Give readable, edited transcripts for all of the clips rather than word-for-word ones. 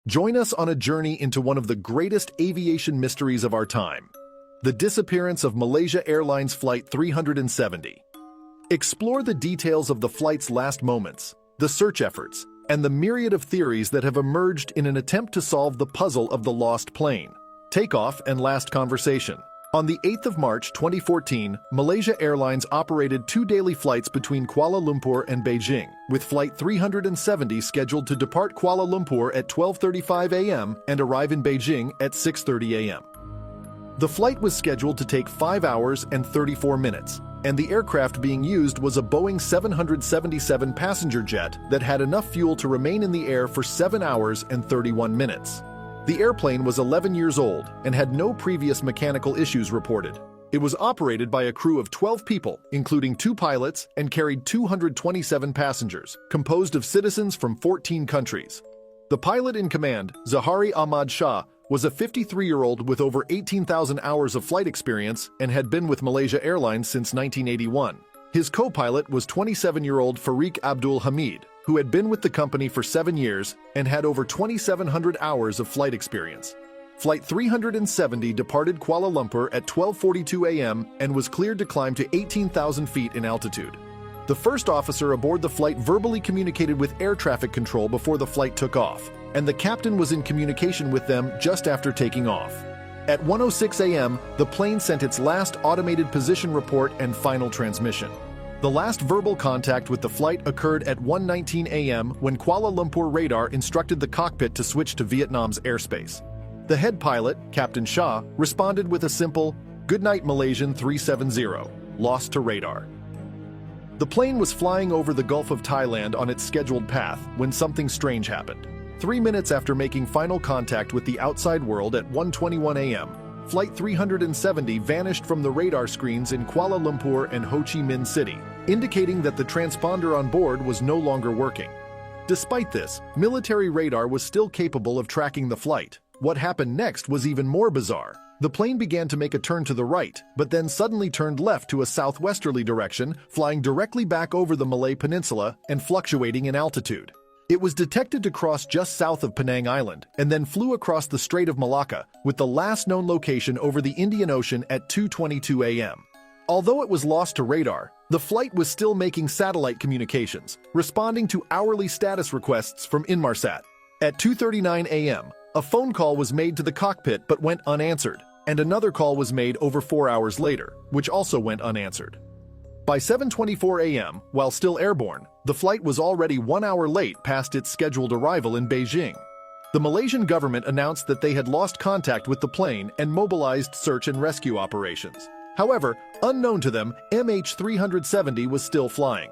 Join us on a journey into one of the greatest aviation mysteries of our time, the disappearance of Malaysia Airlines Flight 370. Explore the details of the flight's last moments, the search efforts, and the myriad of theories that have emerged in an attempt to solve the puzzle of the lost plane. Takeoff and last conversation. On the 8th of March 2014, Malaysia Airlines operated 2 daily flights between Kuala Lumpur and Beijing, with Flight 370 scheduled to depart Kuala Lumpur at 12:35 a.m. and arrive in Beijing at 6:30 a.m. The flight was scheduled to take 5 hours and 34 minutes, and the aircraft being used was a Boeing 777 passenger jet that had enough fuel to remain in the air for 7 hours and 31 minutes. The airplane was 11 years old and had no previous mechanical issues reported. It was operated by a crew of 12 people, including 2 pilots, and carried 227 passengers, composed of citizens from 14 countries. The pilot in command, Zahari Ahmad Shah, was a 53-year-old with over 18,000 hours of flight experience and had been with Malaysia Airlines since 1981. His co-pilot was 27-year-old Fariq Abdul Hamid, who had been with the company for 7 years and had over 2,700 hours of flight experience. Flight 370 departed Kuala Lumpur at 12:42 a.m. and was cleared to climb to 18,000 feet in altitude. The first officer aboard the flight verbally communicated with air traffic control before the flight took off, and the captain was in communication with them just after taking off. At 1:06 a.m., the plane sent its last automated position report and final transmission. The last verbal contact with the flight occurred at 1:19 a.m. when Kuala Lumpur radar instructed the cockpit to switch to Vietnam's airspace. The head pilot, Captain Shah, responded with a simple, "Good night, Malaysian 370, lost to radar." The plane was flying over the Gulf of Thailand on its scheduled path when something strange happened. 3 minutes after making final contact with the outside world at 1:21 a.m., Flight 370 vanished from the radar screens in Kuala Lumpur and Ho Chi Minh City, indicating that the transponder on board was no longer working. Despite this, military radar was still capable of tracking the flight. What happened next was even more bizarre. The plane began to make a turn to the right, but then suddenly turned left to a southwesterly direction, flying directly back over the Malay Peninsula and fluctuating in altitude. It was detected to cross just south of Penang Island and then flew across the Strait of Malacca, with the last known location over the Indian Ocean at 2:22 a.m. Although it was lost to radar, the flight was still making satellite communications, responding to hourly status requests from Inmarsat. At 2:39 a.m., a phone call was made to the cockpit but went unanswered, and another call was made over 4 hours later, which also went unanswered. By 7:24 a.m., while still airborne, the flight was already 1 hour late past its scheduled arrival in Beijing. The Malaysian government announced that they had lost contact with the plane and mobilized search and rescue operations. However, unknown to them, MH370 was still flying.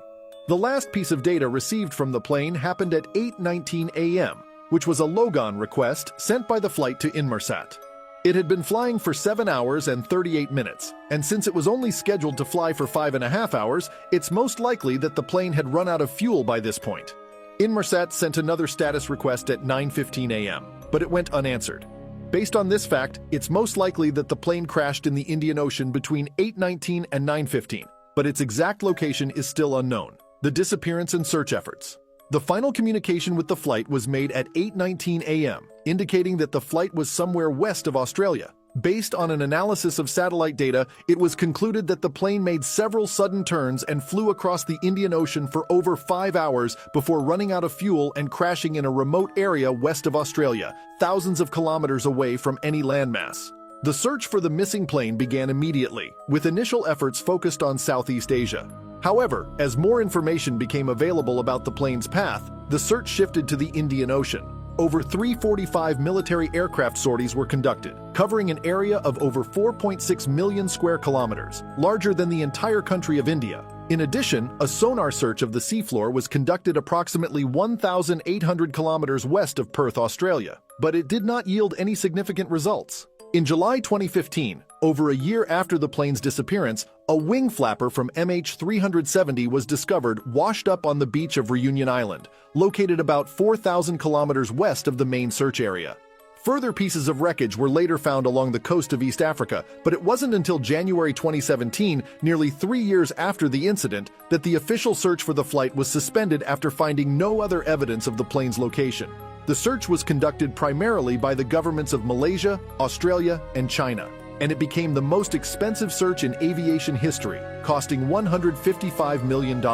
The last piece of data received from the plane happened at 8:19 a.m., which was a logon request sent by the flight to Inmarsat. It had been flying for 7 hours and 38 minutes, and since it was only scheduled to fly for 5.5 hours, it's most likely that the plane had run out of fuel by this point. Inmarsat sent another status request at 9:15 a.m., but it went unanswered. Based on this fact, it's most likely that the plane crashed in the Indian Ocean between 8:19 and 9:15, but its exact location is still unknown. The disappearance and search efforts. The final communication with the flight was made at 8:19 a.m., indicating that the flight was somewhere west of Australia. Based on an analysis of satellite data, it was concluded that the plane made several sudden turns and flew across the Indian Ocean for over 5 hours before running out of fuel and crashing in a remote area west of Australia, thousands of kilometers away from any landmass. The search for the missing plane began immediately, with initial efforts focused on Southeast Asia. However, as more information became available about the plane's path, the search shifted to the Indian Ocean. Over 345 military aircraft sorties were conducted, covering an area of over 4.6 million square kilometers, larger than the entire country of India. In addition, a sonar search of the seafloor was conducted approximately 1,800 kilometers west of Perth, Australia, but it did not yield any significant results. In July 2015, over a year after the plane's disappearance, a wing flapper from MH370 was discovered washed up on the beach of Reunion Island, located about 4,000 kilometers west of the main search area. Further pieces of wreckage were later found along the coast of East Africa, but it wasn't until January 2017, nearly 3 years after the incident, that the official search for the flight was suspended after finding no other evidence of the plane's location. The search was conducted primarily by the governments of Malaysia, Australia, and China, and it became the most expensive search in aviation history, costing $155 million.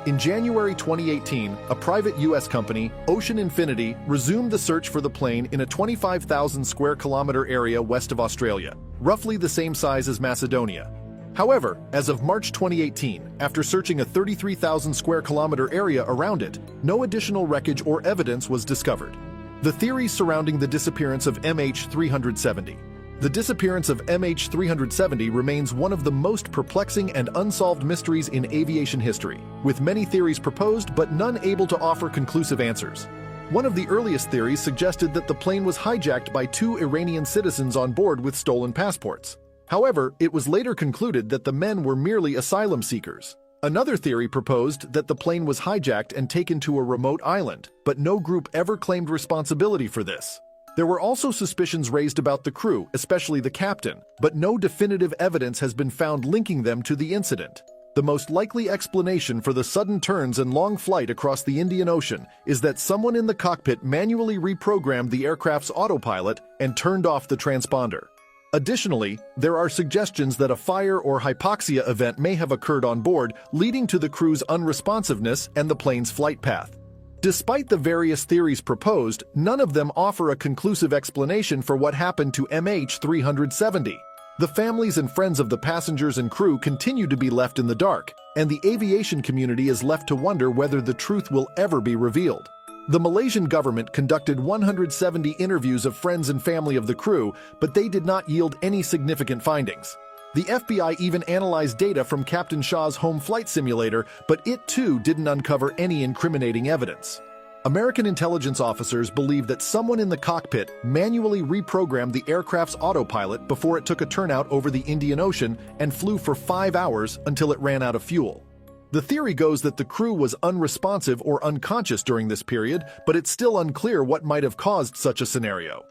In January 2018, a private U.S. company, Ocean Infinity, resumed the search for the plane in a 25,000 square kilometer area west of Australia, roughly the same size as Macedonia. However, as of March 2018, after searching a 33,000 square kilometer area around it, no additional wreckage or evidence was discovered. The theories surrounding the disappearance of MH370. The disappearance of MH370 remains one of the most perplexing and unsolved mysteries in aviation history, with many theories proposed but none able to offer conclusive answers. One of the earliest theories suggested that the plane was hijacked by 2 Iranian citizens on board with stolen passports. However, it was later concluded that the men were merely asylum seekers. Another theory proposed that the plane was hijacked and taken to a remote island, but no group ever claimed responsibility for this. There were also suspicions raised about the crew, especially the captain, but no definitive evidence has been found linking them to the incident. The most likely explanation for the sudden turns and long flight across the Indian Ocean is that someone in the cockpit manually reprogrammed the aircraft's autopilot and turned off the transponder. Additionally, there are suggestions that a fire or hypoxia event may have occurred on board, leading to the crew's unresponsiveness and the plane's flight path. Despite the various theories proposed, none of them offer a conclusive explanation for what happened to MH370. The families and friends of the passengers and crew continue to be left in the dark, and the aviation community is left to wonder whether the truth will ever be revealed. The Malaysian government conducted 170 interviews of friends and family of the crew, but they did not yield any significant findings. The FBI even analyzed data from Captain Shah's home flight simulator, but it too didn't uncover any incriminating evidence. American intelligence officers believe that someone in the cockpit manually reprogrammed the aircraft's autopilot before it took a turnout over the Indian Ocean and flew for 5 hours until it ran out of fuel. The theory goes that the crew was unresponsive or unconscious during this period, but it's still unclear what might have caused such a scenario.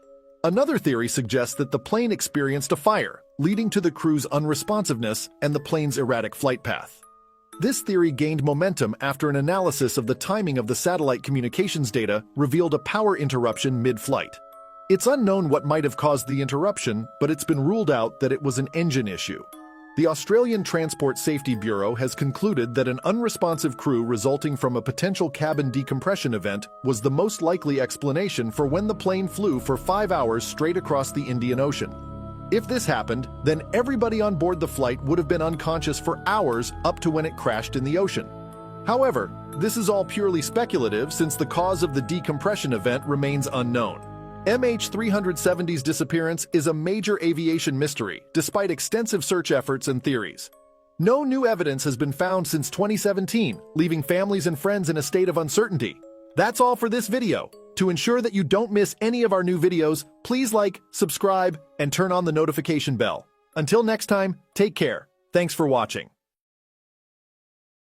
Another theory suggests that the plane experienced a fire, leading to the crew's unresponsiveness and the plane's erratic flight path. This theory gained momentum after an analysis of the timing of the satellite communications data revealed a power interruption mid-flight. It's unknown what might have caused the interruption, but it's been ruled out that it was an engine issue. The Australian Transport Safety Bureau has concluded that an unresponsive crew resulting from a potential cabin decompression event was the most likely explanation for when the plane flew for 5 hours straight across the Indian Ocean. If this happened, then everybody on board the flight would have been unconscious for hours up to when it crashed in the ocean. However, this is all purely speculative since the cause of the decompression event remains unknown. MH370's disappearance is a major aviation mystery, despite extensive search efforts and theories. No new evidence has been found since 2017, leaving families and friends in a state of uncertainty. That's all for this video. To ensure that you don't miss any of our new videos, please like, subscribe, and turn on the notification bell. Until next time, take care. Thanks for watching.